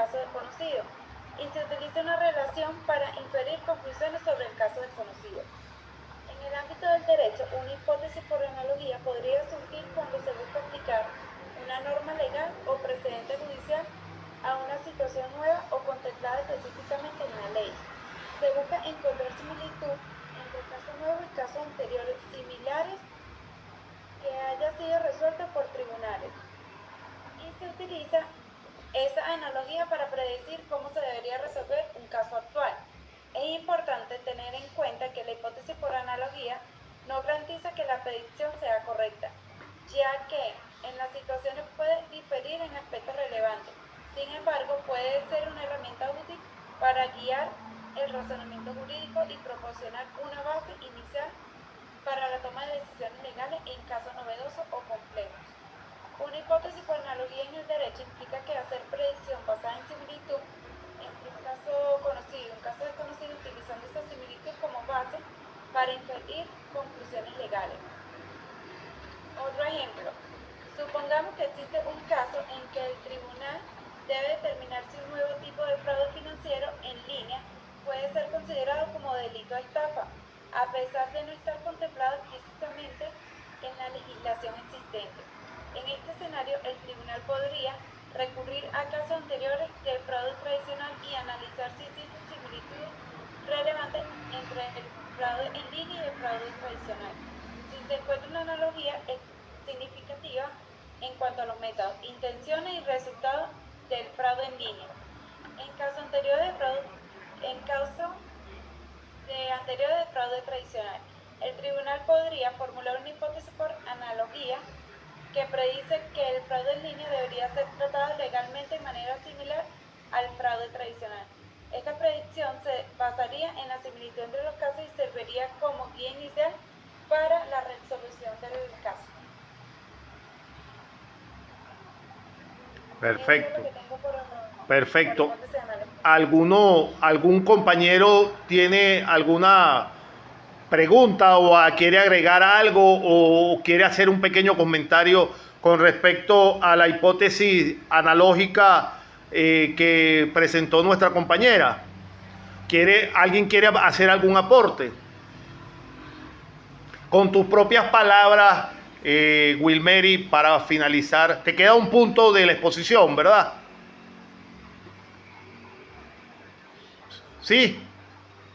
caso desconocido y se utiliza una relación para inferir conclusiones sobre el caso desconocido. En el ámbito del derecho, una hipótesis por analogía podría surgir cuando se busca aplicar una norma legal o precedente judicial a una situación nueva o contemplada específicamente en la ley. Se busca encontrar similitud entre casos nuevos y casos anteriores similares que haya sido resuelto por tribunales. Y se utiliza esa analogía para predecir cómo se debería resolver un caso actual. Es importante tener en cuenta que la hipótesis por analogía no garantiza que la predicción sea correcta, ya que en las situaciones puede diferir en aspectos relevantes. Sin embargo, puede ser una herramienta útil para guiar el razonamiento jurídico y proporcionar una base inicial para la toma de decisiones legales en casos novedosos o complejos. Una hipótesis por analogía en el derecho implica que hacer predicción basada en similitud entre un caso conocido y un caso desconocido, utilizando esa similitud como base para inferir conclusiones legales. Otro ejemplo, supongamos que existe un caso en que el tribunal debe determinar si un nuevo tipo de fraude financiero en línea puede ser considerado como delito de estafa, a pesar de no estar contemplado explícitamente en la legislación existente. En este escenario, el tribunal podría recurrir a casos anteriores del fraude tradicional y analizar si existen similitudes relevantes entre el fraude en línea y el fraude tradicional. Si se encuentra una analogía significativa en cuanto a los métodos, intenciones y resultados del fraude en línea. En caso anterior de fraude tradicional, el tribunal podría formular una hipótesis por analogía que predice que el fraude en línea debería ser tratado legalmente de manera similar al fraude tradicional. Esta predicción se basaría en la similitud entre los casos y serviría como guía inicial para la resolución del caso. Perfecto. Perfecto. ¿Algún compañero tiene alguna pregunta o quiere agregar algo o quiere hacer un pequeño comentario con respecto a la hipótesis analógica que presentó nuestra compañera? ¿Alguien quiere hacer algún aporte? Con tus propias palabras, Wilmery, para finalizar, te queda un punto de la exposición, ¿verdad? Sí,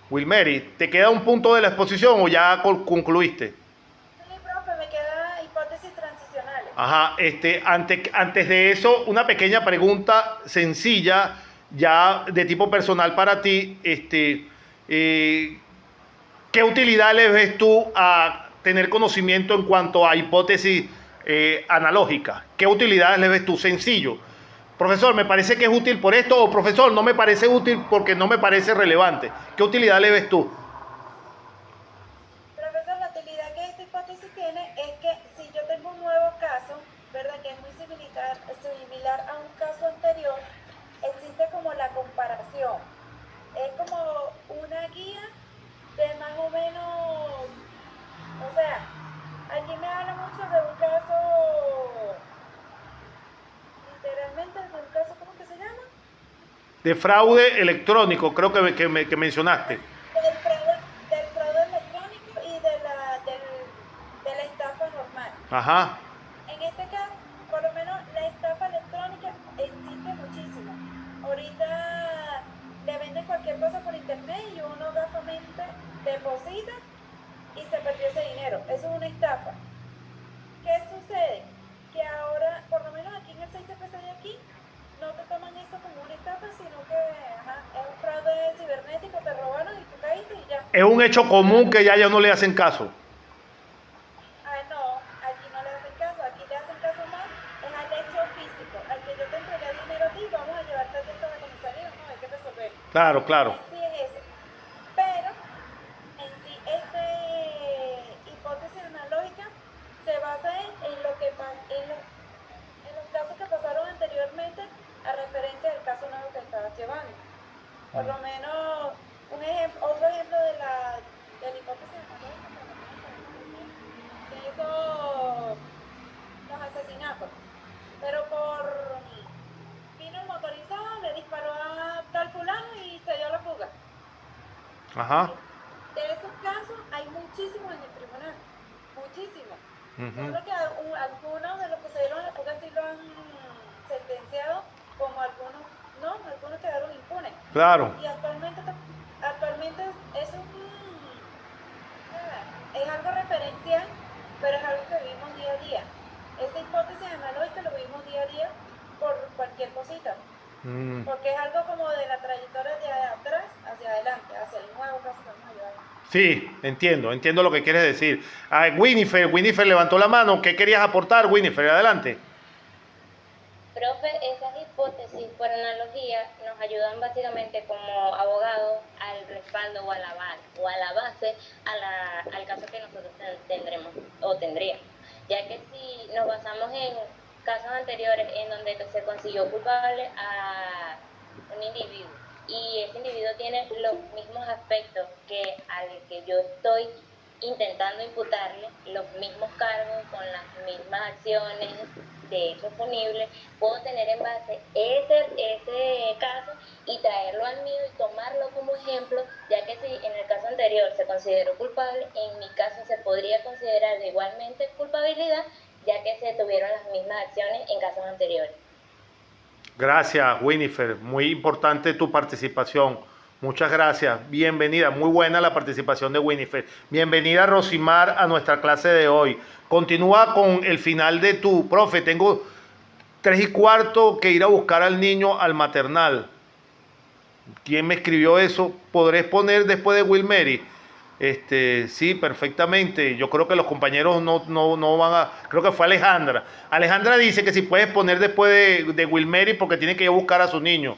Wilmery, ¿te queda un punto de la exposición o ya concluiste? Sí, profe, me queda hipótesis transicionales. Ajá, antes de eso, una pequeña pregunta sencilla, ya de tipo personal para ti. ¿Qué utilidad le ves tú a tener conocimiento en cuanto a hipótesis analógica? ¿Qué utilidades le ves tú? Sencillo. Profesor, ¿me parece que es útil por esto? O profesor, no me parece útil porque no me parece relevante. ¿Qué utilidad le ves tú? Profesor, la utilidad que esta hipótesis tiene es que si yo tengo un nuevo caso, ¿verdad? Que es muy similar a un caso anterior, existe como la comparación. Es como una guía de más o menos, o sea, aquí me habla mucho de un caso, literalmente de un caso, ¿cómo que se llama? De fraude electrónico, creo que mencionaste. Del fraude electrónico y de la estafa normal. Ajá. En este caso, por lo menos la estafa electrónica existe muchísimo. Ahorita le venden cualquier cosa por internet y uno gafamente deposita y se perdió ese dinero. Eso es una estafa. ¿Qué sucede? Que ahora, por lo menos aquí en el 6CPC de aquí, no te toman esto como una estafa, sino que es un fraude cibernético, te robaron y tú caíste y ya. Es un hecho común que ya no le hacen caso. No, aquí no le hacen caso, aquí le hacen caso más es al hecho físico, al que yo te entregué dinero a ti, vamos a llevarte a la comisaría, no, hay que resolver. Claro, claro. En sí es ese. Pero, en sí, esta hipótesis analógica se basa en lo que en los casos que pasaron anteriormente a referencia del caso nuevo que estabas llevando. Por lo menos, otro ejemplo de la hipótesis analógica, por lo menos podemos decir, que los asesinatos. Pero por vino el motorizado le disparó a tal fulano y se dio la fuga. Ajá. De esos casos hay muchísimos en el tribunal, muchísimos. Ujú. Solo que algunos de los que se dieron la fuga sí lo han sentenciado, como algunos no, algunos quedaron impunes. Claro. Y actualmente es algo referencial, pero es algo que vivimos día a día. Esa hipótesis analógica lo vivimos día a día por cualquier cosita. Mm. Porque es algo como de la trayectoria de atrás hacia adelante, hacia el nuevo caso que vamos a llevar. Sí, entiendo lo que quieres decir. Winifred levantó la mano. ¿Qué querías aportar, Winifred? Adelante. Profe, esas hipótesis por analogía nos ayudan básicamente como abogados al respaldo o a la base al caso que nosotros tendremos o tendríamos. Ya que si nos basamos en casos anteriores en donde se consiguió culpable a un individuo y ese individuo tiene los mismos aspectos que al que yo estoy intentando imputarle, los mismos cargos con las mismas acciones de hechos punibles, puedo tener en base ese caso y traerlo al mío y tomarlo como ejemplo, ya que si en el caso anterior se consideró culpable, en mi caso se podría considerar de igualmente culpabilidad, ya que se tuvieron las mismas acciones en casos anteriores. Gracias, Winifred. Muy importante tu participación. Muchas gracias. Bienvenida. Muy buena la participación de Winifred. Bienvenida, Rosimar, a nuestra clase de hoy. Continúa con el final de tu profe. Tengo 3:15 que ir a buscar al niño al maternal. ¿Quién me escribió eso? ¿Podré poner después de Wilmary? Sí, perfectamente. Yo creo que los compañeros no van a... Creo que fue Alejandra. Alejandra dice que si puedes poner después de Wilmary porque tiene que ir a buscar a su niño.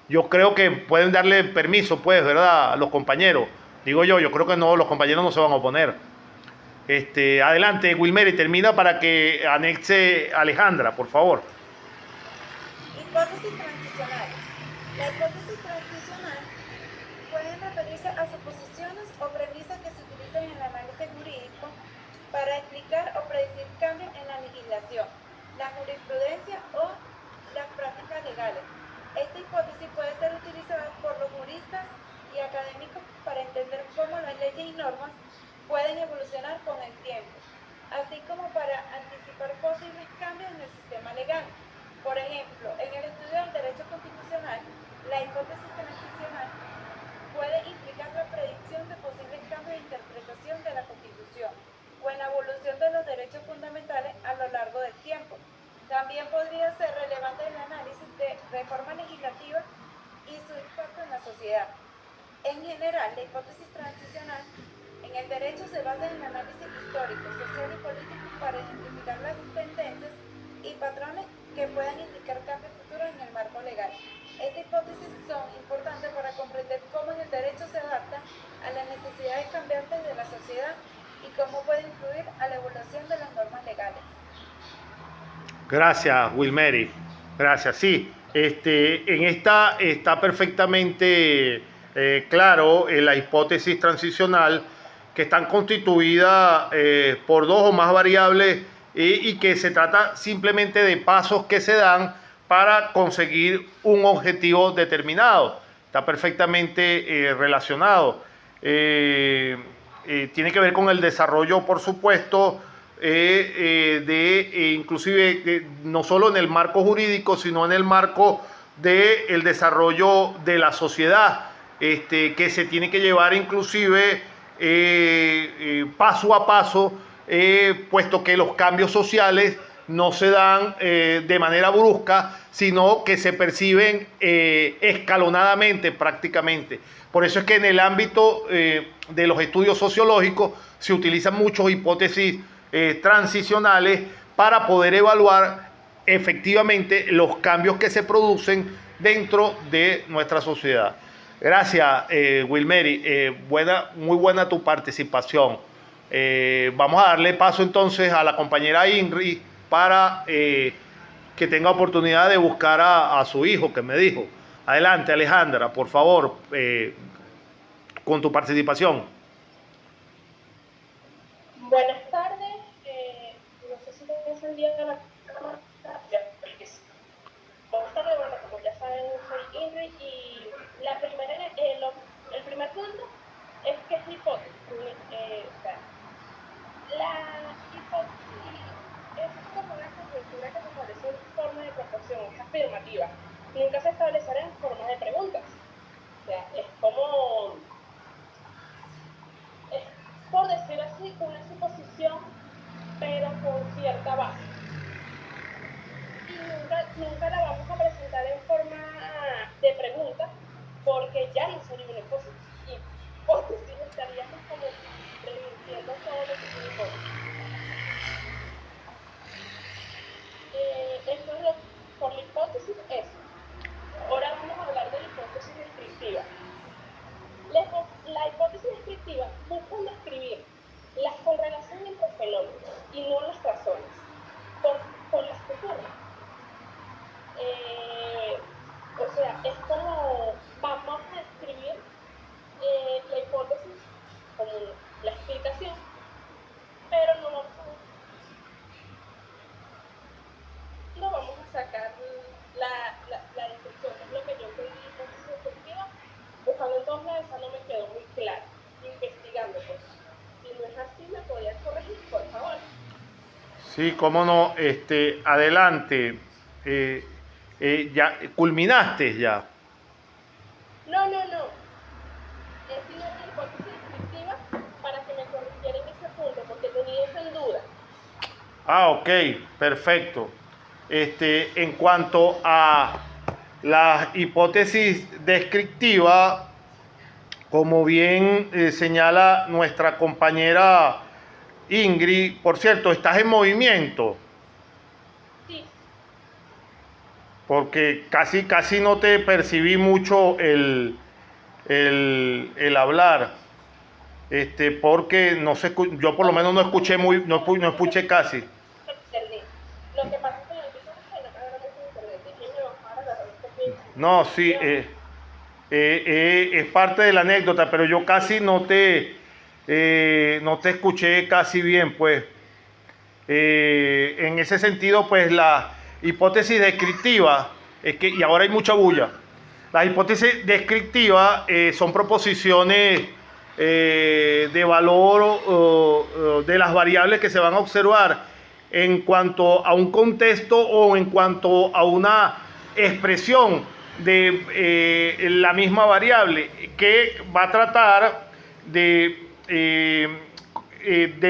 Yo creo que pueden darle permiso, pues, ¿verdad? A los compañeros. Digo yo creo que no, los compañeros no se van a oponer. Adelante, Wilmary, termina para que anexe Alejandra, por favor. Hipótesis transicionales. La hipótesis transicional pueden referirse a suposiciones o premisas que se utilizan en el análisis jurídico para explicar o predecir cambios en la legislación, la jurisprudencia o las prácticas legales. Esta hipótesis puede ser utilizada por los juristas y académicos para entender cómo las leyes y normas pueden evolucionar con el tiempo, así como para anticipar posibles cambios en el sistema legal. Por ejemplo, en el estudio del derecho constitucional, la hipótesis transicional puede implicar la predicción de posibles cambios de interpretación de la Constitución o en la evolución de los derechos fundamentales a lo largo del tiempo. También podría ser relevante el análisis de reforma legislativa y su impacto en la sociedad. En general, la hipótesis transicional en el derecho se basa en el análisis histórico, social y político para identificar las tendencias y patrones que puedan indicar cambios futuros en el marco legal. Estas hipótesis son importantes para comprender cómo el derecho se adapta a las necesidades cambiantes de la sociedad y cómo puede influir a la evolución de las normas legales. Gracias, Wilmary. Gracias. Sí, en esta está perfectamente claro la hipótesis transicional que están constituidas por dos o más variables y que se trata simplemente de pasos que se dan para conseguir un objetivo determinado. Está perfectamente relacionado. Tiene que ver con el desarrollo, por supuesto, inclusive no solo en el marco jurídico, sino en el marco del desarrollo de la sociedad, que se tiene que llevar inclusive paso a paso, puesto que los cambios sociales no se dan de manera brusca, sino que se perciben escalonadamente prácticamente. Por eso es que en el ámbito de los estudios sociológicos se utilizan muchas hipótesis transicionales para poder evaluar efectivamente los cambios que se producen dentro de nuestra sociedad. Gracias, Wilmary. Muy buena tu participación. Vamos a darle paso entonces a la compañera Ingrid para que tenga oportunidad de buscar a su hijo que me dijo. Adelante, Alejandra, por favor, con tu participación. Buenas tardes, no sé si te has enviado la cámara. Buenas tardes, bueno, como ya saben, soy Ingrid y el primer punto es que es hipótesis. O sea, la hipótesis es como una conjetura que se establece en forma de proporción, es afirmativa. Nunca se establecerá en forma de preguntas. O sea, es por decir así, una suposición, pero con cierta base. Y nunca la vamos a presentar en forma de pregunta, porque ya no sería una hipótesis, estaríamos como revirtiendo todo lo que es una hipótesis. Eso es por la hipótesis, eso. Ahora vamos a hablar de la hipótesis descriptiva. La hipótesis descriptiva busca describir las correlaciones entre fenómenos y no las razones por las que ocurren. O sea, es como vamos a describir la hipótesis como la explicación, pero no vamos a sacar la descripción, es lo que yo entendí hipótesis descriptiva. Buscando entonces, esa no me quedó muy clara, investigando pues. Si no es así, ¿me podrías corregir, por favor? Sí, cómo no, adelante, ya culminaste ya. No. Es una hipótesis descriptiva para que me corrigieran ese punto, porque tenía eso en duda. Ah, ok, perfecto. En cuanto a la hipótesis descriptiva, como bien señala nuestra compañera Ingrid, por cierto, ¿estás en movimiento? Sí. Porque casi no te percibí mucho el hablar. Porque no sé, yo por lo menos no escuché no escuché casi. Internet. Lo que pasa es que el micrófono no carga mucho internet. Déjenme bajar a la No, sí, es parte de la anécdota, pero yo casi no te escuché casi bien, pues. En ese sentido, pues la hipótesis descriptiva es que, y ahora hay mucha bulla, las hipótesis descriptivas son proposiciones de valor de las variables que se van a observar en cuanto a un contexto o en cuanto a una expresión de la misma variable que va a tratar de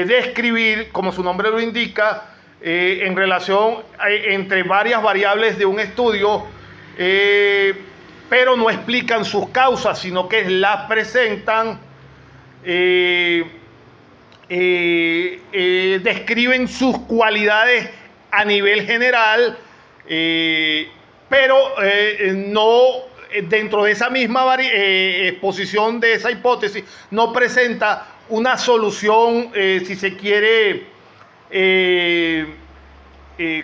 describir, como su nombre lo indica, en relación entre varias variables de un estudio, pero no explican sus causas, sino que las presentan, describen sus cualidades a nivel general, pero no dentro de esa misma exposición de esa hipótesis no presenta una solución, si se quiere,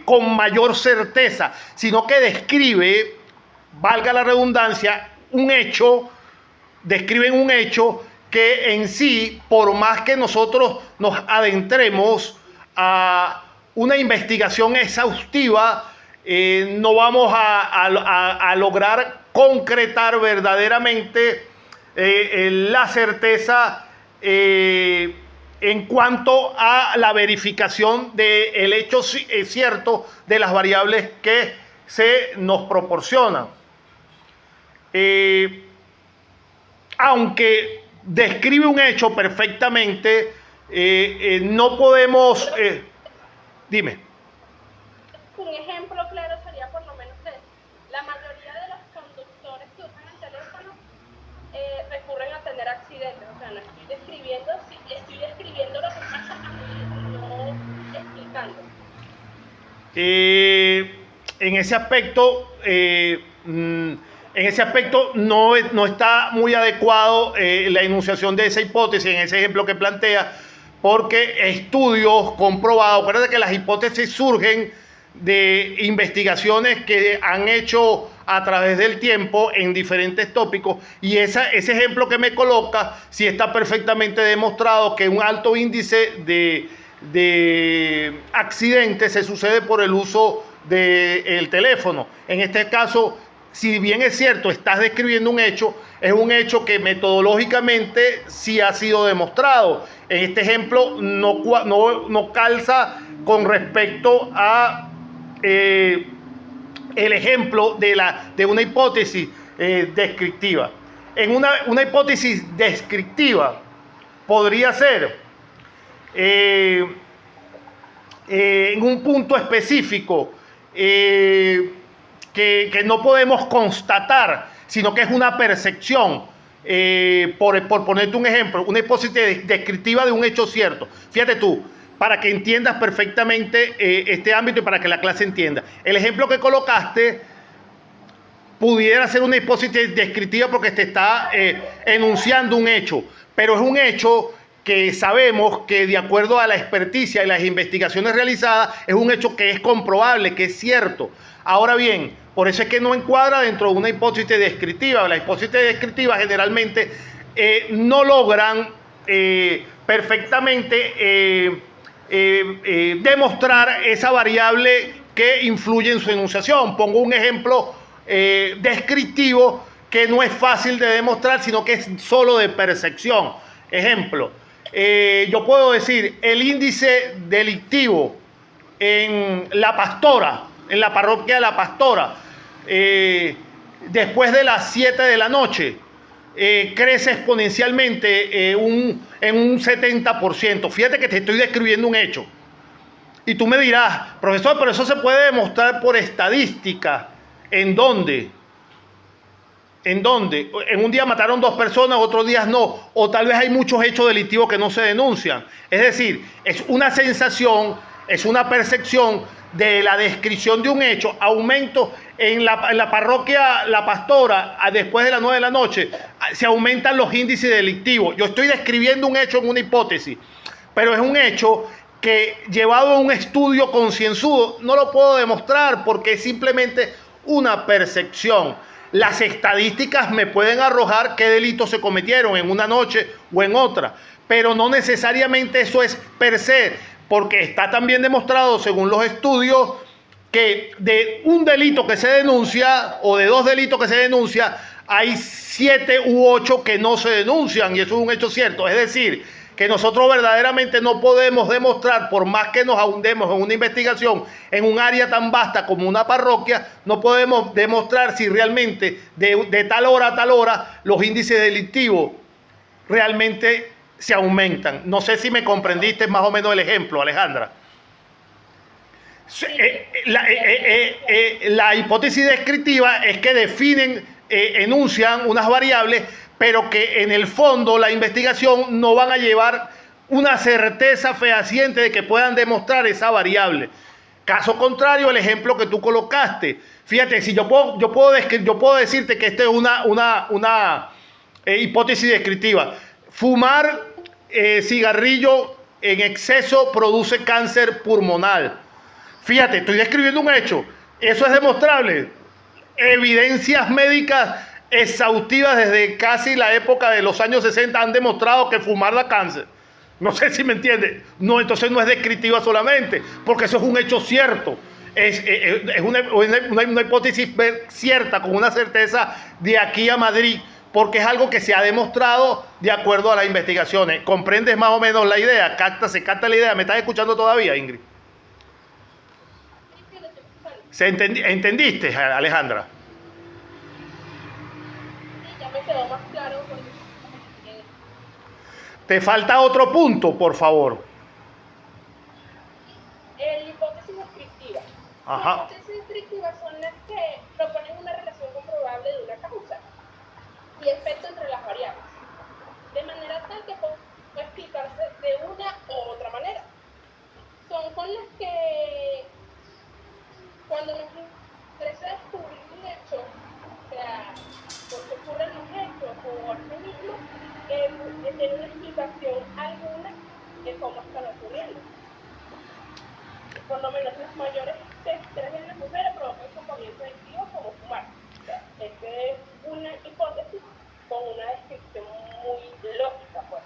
con mayor certeza, sino que describe, valga la redundancia, describen un hecho que en sí, por más que nosotros nos adentremos a una investigación exhaustiva, no vamos a lograr concretar verdaderamente la certeza en cuanto a la verificación del hecho cierto de las variables que se nos proporcionan. Aunque describe un hecho perfectamente, no podemos... dime. Un ejemplo claro sería por lo menos que la mayoría de los conductores que usan el teléfono recurren a tener accidentes. O sea, no estoy describiendo, estoy describiendo lo que pasa, no explicando. En ese aspecto no está muy adecuado la enunciación de esa hipótesis en ese ejemplo que plantea, porque estudios comprobados, acuérdate que las hipótesis surgen de investigaciones que han hecho a través del tiempo en diferentes tópicos, y ese ejemplo que me coloca sí está perfectamente demostrado que un alto índice de accidentes se sucede por el uso del teléfono. En este caso si bien es cierto, estás describiendo un hecho, es un hecho que metodológicamente sí ha sido demostrado. En este ejemplo no calza con respecto a el ejemplo de una hipótesis descriptiva. En una hipótesis descriptiva podría ser en un punto específico que no podemos constatar, sino que es una percepción. Por ponerte un ejemplo, una hipótesis descriptiva de un hecho cierto. Fíjate tú, para que entiendas perfectamente este ámbito y para que la clase entienda. El ejemplo que colocaste pudiera ser una hipótesis descriptiva porque te está enunciando un hecho, pero es un hecho que sabemos que de acuerdo a la experticia y las investigaciones realizadas es un hecho que es comprobable, que es cierto. Ahora bien, por eso es que no encuadra dentro de una hipótesis descriptiva. Las hipótesis descriptivas generalmente no logran perfectamente demostrar esa variable que influye en su enunciación. Pongo un ejemplo descriptivo que no es fácil de demostrar, sino que es solo de percepción. Ejemplo, yo puedo decir el índice delictivo en La Pastora, en la parroquia de La Pastora, después de las 7 de la noche, crece exponencialmente en un 70%. Fíjate que te estoy describiendo un hecho. Y tú me dirás, profesor, pero eso se puede demostrar por estadística. ¿En dónde? ¿En dónde? En un día mataron 2 personas, otros días no. O tal vez hay muchos hechos delictivos que no se denuncian. Es decir, es una sensación, es una percepción de la descripción de un hecho. Aumento en la parroquia La Pastora, después de las 9 de la noche, se aumentan los índices delictivos. Yo estoy describiendo un hecho en una hipótesis, pero es un hecho que llevado a un estudio concienzudo no lo puedo demostrar porque es simplemente una percepción. Las estadísticas me pueden arrojar qué delitos se cometieron en una noche o en otra, pero no necesariamente eso es per se, porque está también demostrado según los estudios que de un delito que se denuncia o de 2 delitos que se denuncia, hay 7 u 8 que no se denuncian, y eso es un hecho cierto. Es decir, que nosotros verdaderamente no podemos demostrar, por más que nos ahondemos en una investigación en un área tan vasta como una parroquia, no podemos demostrar si realmente de tal hora a tal hora los índices delictivos realmente se aumentan. No sé si me comprendiste más o menos el ejemplo, Alejandra. La hipótesis descriptiva es que definen, enuncian unas variables, pero que en el fondo la investigación no van a llevar una certeza fehaciente de que puedan demostrar esa variable. Caso contrario, el ejemplo que tú colocaste. Fíjate, si yo puedo decirte que esta es una hipótesis descriptiva. Fumar cigarrillo en exceso produce cáncer pulmonar. Fíjate, estoy describiendo un hecho. Eso es demostrable. Evidencias médicas exhaustivas desde casi la época de los años 60 han demostrado que fumar da cáncer. No sé si me entiende. No, entonces no es descriptiva solamente, porque eso es un hecho cierto. Es una hipótesis cierta, con una certeza de aquí a Madrid, porque es algo que se ha demostrado de acuerdo a las investigaciones. ¿Comprendes más o menos la idea? ¿Se capta la idea? ¿Me estás escuchando todavía, Ingrid? ¿Entendiste, Alejandra? Ya me quedó más claro porque Te falta otro punto, por favor. la hipótesis descriptiva. Ajá. Las hipótesis descriptivas son las que proponen una relación comprobable de una causa y efecto entre las variables, de manera tal que pueda explicarse de una u otra manera. Son con las que, cuando nos interesa descubrir un hecho, o sea, por qué ocurren los hechos o por sí mismo, tiene una explicación alguna de cómo están ocurriendo. Por lo menos las mayores estrés en las mujeres provocan comportamientos adictivos como fumar. O sea, esta es una hipótesis con una descripción muy lógica, pues.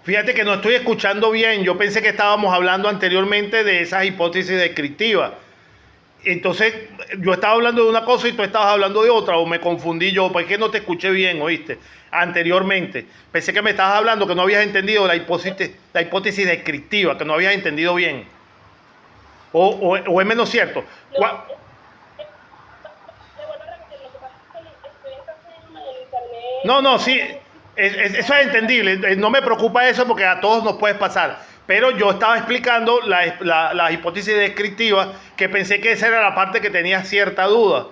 Fíjate que no estoy escuchando bien. Yo pensé que estábamos hablando anteriormente de esas hipótesis descriptivas. entonces yo estaba hablando de una cosa y tú estabas hablando de otra, o me confundí yo, porque no te escuché bien, ¿oíste? Anteriormente. Pensé que me estabas hablando que no habías entendido la hipótesis descriptiva, que no habías entendido bien. O es menos cierto. No, le vuelvo a repetir, lo que pasa es que estoy en casa de mi mamá y el internet No, no, no sí, anda muy... eso es entendible. No me preocupa eso porque a todos nos puede pasar. Pero yo estaba explicando la hipótesis descriptiva, que pensé que esa era la parte que tenía cierta duda.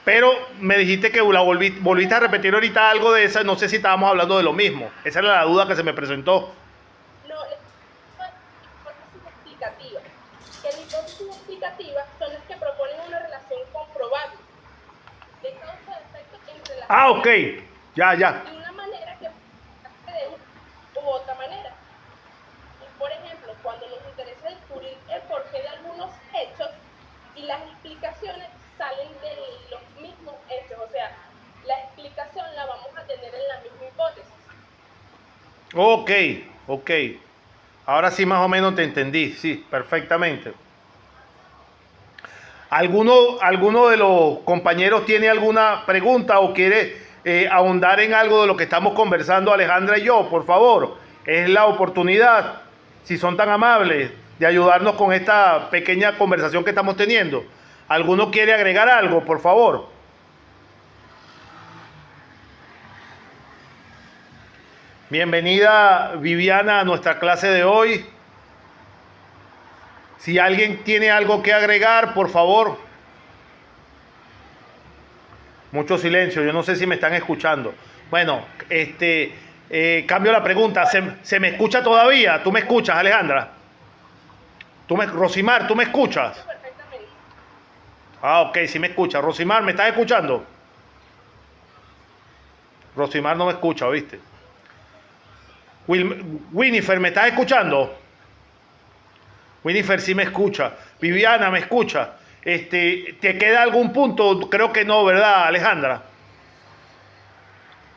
Pero me dijiste que la volviste a repetir ahorita algo de esa, no sé si estábamos hablando de lo mismo. Esa era la duda que se me presentó. No, la hipótesis explicativa. Que la hipótesis explicativa son las que proponen una relación comprobable de causa-efecto entre las Ah, ok. Ya, ya. de una manera que de una u otra manera. Y por ejemplo, cuando nos interesa descubrir el porqué de algunos hechos y las explicaciones salen de los mismos hechos, o sea, la explicación la vamos a tener en la misma hipótesis. Ok, ok. Ahora sí más o menos te entendí, sí, perfectamente. ¿Alguno de los compañeros tiene alguna pregunta o quiere ahondar en algo de lo que estamos conversando Alejandra y yo? Por favor, es la oportunidad, si son tan amables, de ayudarnos con esta pequeña conversación que estamos teniendo. ¿Alguno quiere agregar algo, por favor? Bienvenida Viviana a nuestra clase de hoy. Si alguien tiene algo que agregar, por favor. Mucho silencio, yo no sé si me están escuchando. Bueno, cambio la pregunta. ¿Se me escucha todavía? ¿Tú me escuchas, Alejandra? Rosimar, ¿tú me escuchas? Perfectamente. Ah, ok, sí me escucha. Rosimar, ¿me estás escuchando? Rosimar no me escucha, ¿viste? Winifred, ¿me estás escuchando? Winifred sí me escucha. Viviana, ¿me escucha? ¿Te queda algún punto? Creo que no, ¿verdad, Alejandra?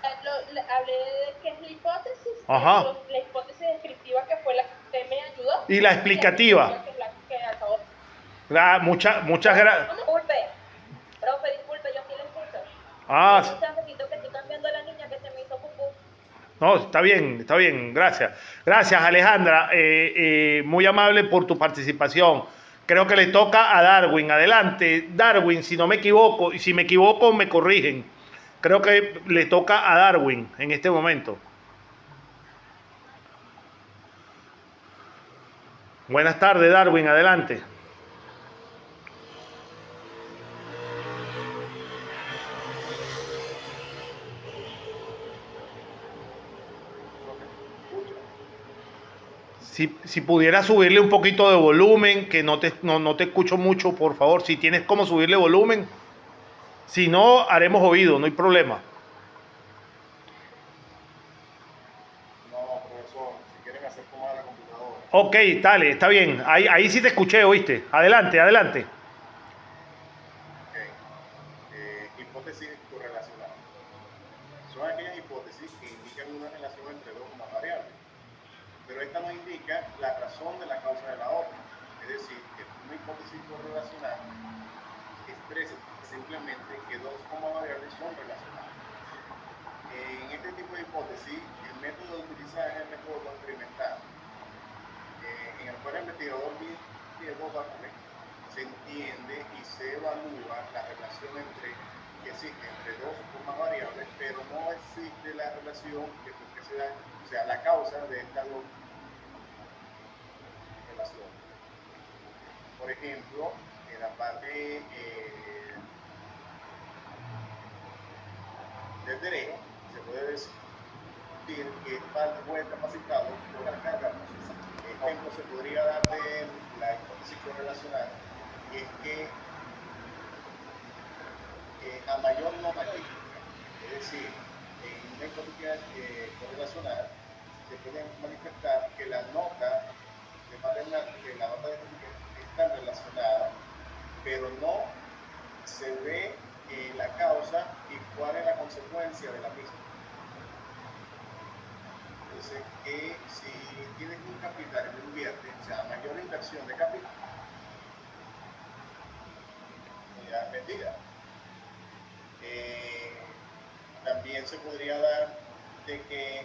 Hablé de qué es la hipótesis, Ajá. la hipótesis descriptiva que fue la que me ayudó. Y la explicativa. Que es la que acabó. Muchas gracias. Disculpe, profe, disculpe, yo sí le escucho. Ah, Un chancecito que estoy cambiando a la niña que se me hizo pupú. no, está bien, gracias. Gracias, Alejandra, muy amable por tu participación. Creo que le toca a Darwin. Adelante, Darwin, si no me equivoco, y si me equivoco me corrigen. Creo que le toca a Darwin en este momento. Buenas tardes, Darwin, adelante. Si pudiera subirle un poquito de volumen, que no te escucho mucho, por favor. Si tienes cómo subirle volumen. Si no, haremos oído, no hay problema. No, profesor, si quieren hacer como a la computadora. Ok, dale, está bien. Ahí sí te escuché, ¿oíste? Adelante, adelante. Ok. Hipótesis correlacionadas. Son aquellas hipótesis que indican una relación entre dos o más variables. Pero esta no indica la razón de la causa de la otra. Es decir, que una hipótesis correlacional expresa simplemente que dos o más variables son relacionadas. En este tipo de hipótesis, el método utilizado es el método experimental, en el cual el investigador mide dos variables, se entiende y se evalúa la relación que existe entre dos o más variables, pero no existe la relación que se da, o sea, la causa de estas dos relaciones. Por ejemplo, en la parte del derecho, se puede decir que fue capacitado por la carga procesal. Ejemplo se podría dar de la hipótesis correlacional, y es que a mayor normativa, es decir, en una hipótesis correlacional se puede manifestar que la nota de matemática está relacionada, pero no se ve la causa y cuál es la consecuencia de la misma. Entonces, que si tienes un capital y lo inviertes, o sea, mayor inversión de capital, unidad vendida. También se podría dar de que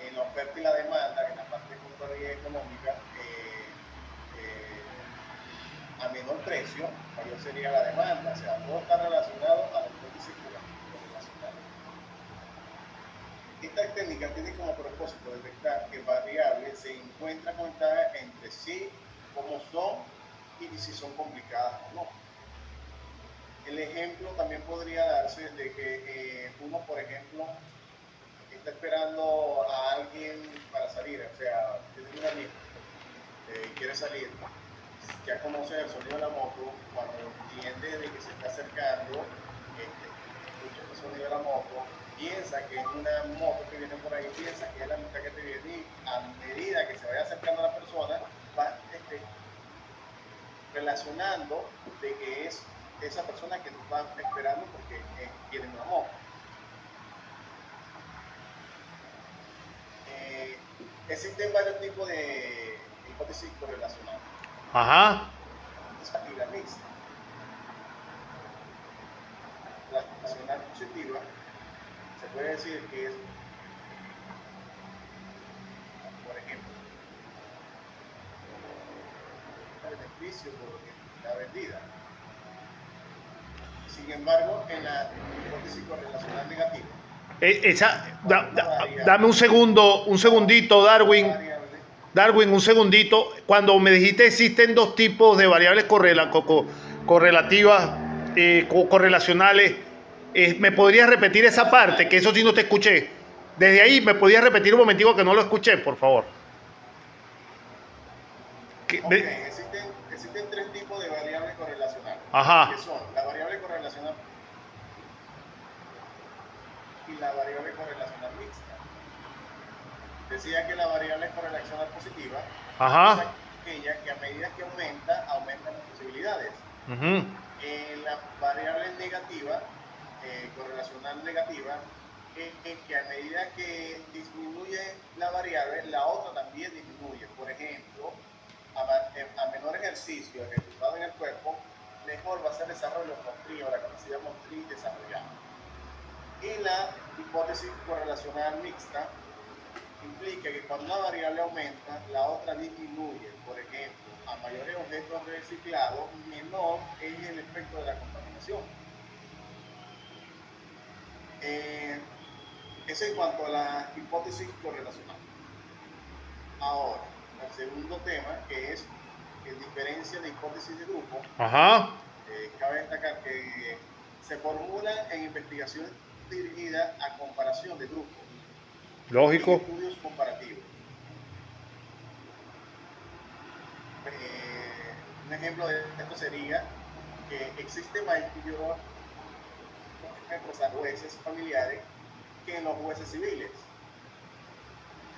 en la oferta y la demanda, en la parte de contabilidad económica, a menor precio, mayor sería la demanda. O sea, todo está relacionado a la hipótesis correlacional. Esta técnica tiene como propósito detectar que variables se encuentran conectadas entre sí, como son y si son complicadas o no. El ejemplo también podría darse de que uno, por ejemplo, está esperando a alguien para salir, o sea, tiene un amigo y quiere salir, ya conoce el sonido de la moto, cuando entiende de que se está acercando, escucha el sonido de la moto, piensa que es una moto que viene por ahí, piensa que es la mitad que te viene y a medida que se vaya acercando a la persona, va relacionando de que es esa persona que tú estás esperando porque tiene una moto. Existen varios tipos de hipótesis correlacionales. Ajá. Y la mixta. La correlacional positiva se puede decir que es, por ejemplo, el beneficio por la vendida. Sin embargo, en la hipótesis correlacional negativa, Dame un segundito, Darwin. Darwin, un segundito. Cuando me dijiste existen dos tipos de variables correlativas, correlacionales, ¿me podrías repetir esa parte? Que eso sí no te escuché. Desde ahí, ¿me podías repetir un momentico que no lo escuché, por favor? Existen tres tipos de variables correlacionales. Ajá. Que son la variable correlacional y la variable correlacional mixta. Decía que la variable correlacional positiva es aquella que a medida que aumentan las posibilidades. La variable negativa, correlacional negativa, es que a medida que disminuye la variable, la otra también disminuye. Por ejemplo, a menor ejercicio ejecutado en el cuerpo, mejor va a ser el desarrollo motriz o la capacidad motriz desarrollada. Y la hipótesis correlacional mixta implica que cuando una variable aumenta, la otra disminuye. Por ejemplo, a mayores objetos reciclados, menor es el efecto de la contaminación. Eso en cuanto a la hipótesis correlacional. Ahora, el segundo tema, que es diferencia de hipótesis de grupo. Cabe destacar que se formula en investigaciones dirigidas a comparación de grupos. Lógico. Estudios comparativos. Un ejemplo de esto sería que existe mayor en los jueces familiares que en los jueces civiles.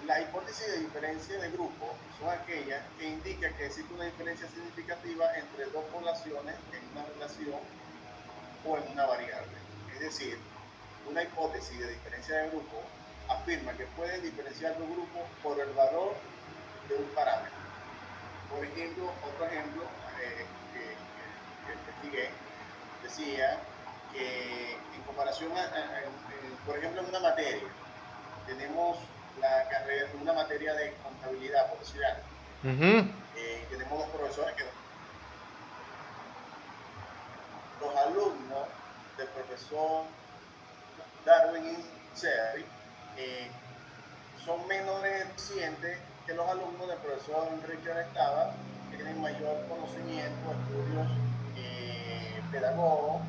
La hipótesis de diferencia de grupo son aquellas que indican que existe una diferencia significativa entre dos poblaciones en una relación o en una variable. Es decir, una hipótesis de diferencia de grupo afirma que pueden diferenciar dos grupos por el valor de un parámetro. Por ejemplo, otro ejemplo que investigué decía que en comparación por ejemplo, en una materia, tenemos la carrera, una materia de contabilidad, por decir algo. Tenemos dos profesores que los alumnos del profesor Darwin y Cherry son menos eficientes que los alumnos del profesor Enrique Arestaba, que tienen mayor conocimiento, estudios pedagógicos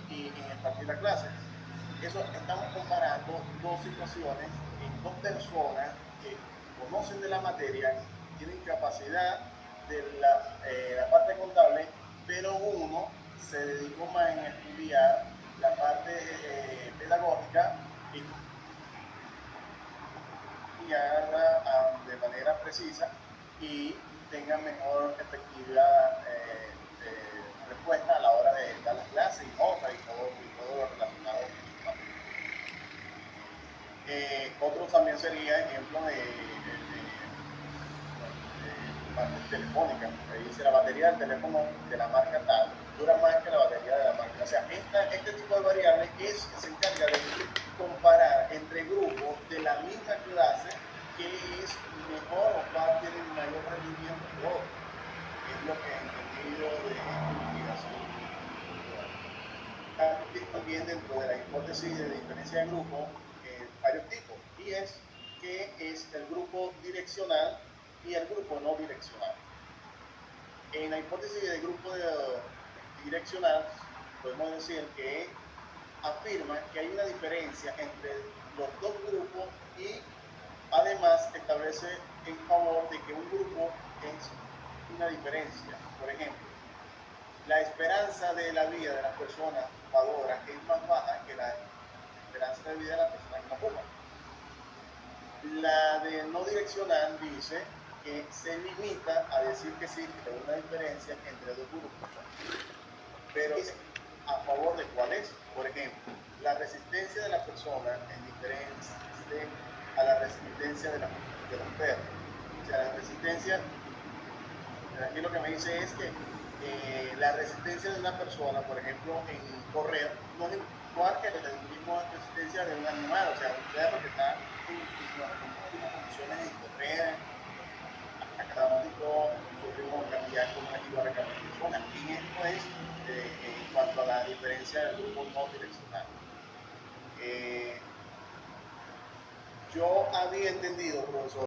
y en impartir la clase. Eso estamos comparando dos situaciones en dos personas que conocen de la materia, tienen capacidad de la parte contable, pero uno se dedicó más en estudiar la parte pedagógica y haga de manera precisa y tenga mejor efectividad de respuesta a la hora de dar las clases y notas y todo lo relacionado con su materia. Otro también sería ejemplo de partes telefónicas. Ahí dice la batería del teléfono de la marca tal dura más que la batería de la marca. O sea, este tipo de variables se encarga de comparar entre grupos de la misma clase que es mejor o cuál tiene mayor rendimiento que otro. Es lo que he entendido de esta investigación. También dentro de la hipótesis de diferencia de grupo, varios tipos, y es que es el grupo direccional y el grupo no direccional. En la hipótesis de grupo direccional, podemos decir que afirma que hay una diferencia entre los dos grupos y además establece en favor de que un grupo es una diferencia. Por ejemplo, la esperanza de la vida de las personas fumadoras es más baja que la esperanza de vida de las personas que no fuman. La de no direccional dice que se limita a decir que existe una diferencia entre dos grupos, pero es a favor de cuál es. Por ejemplo, la resistencia de la persona es diferente a la resistencia de los perros. O sea, la resistencia, aquí lo que me dice es que la resistencia de una persona, por ejemplo, en correr, no es igual que la misma resistencia de un animal. O sea, un perro que está en condiciones de correr, académico, sufrimos cantidad con una igual a cada persona. Y esto es en cuanto a la diferencia del grupo no direccional. Yo había entendido, profesor,